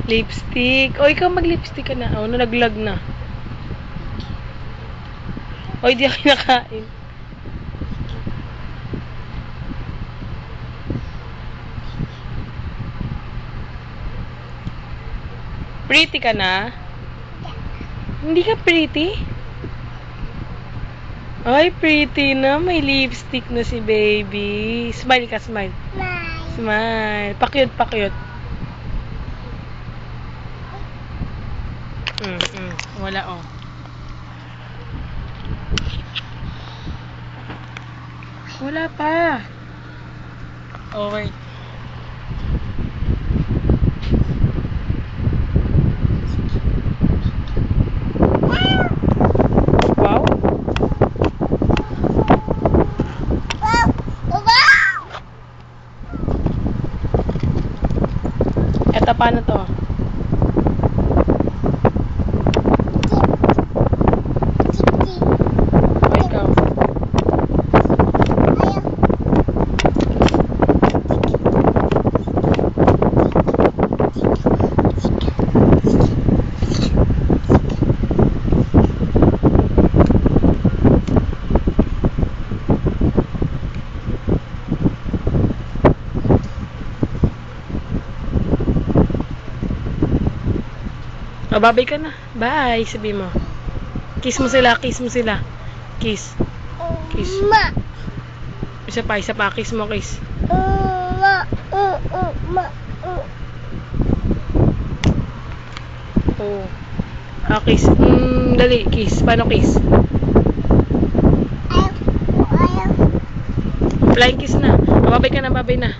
Lipstick. O, ikaw mag-lipstick ka na. O, nalaglag na. O, hindi ako kinakain. Pretty ka na? Hindi ka pretty? Ay, pretty na. May lipstick na si baby. Smile ka, smile. Smile. Pakyut, pakyut. Wala, oh. Wala pa. Okay. Wow. Eto, paano to? Ikaw. O, babay ka na. Bye, sabi mo. Kiss mo sila, kiss mo sila. Kiss. Kiss. Isa pa, kiss mo, kiss. Oh. Ah, kiss. Dali, kiss. Paano kiss? Flying kiss na. Babay ka na, babay na.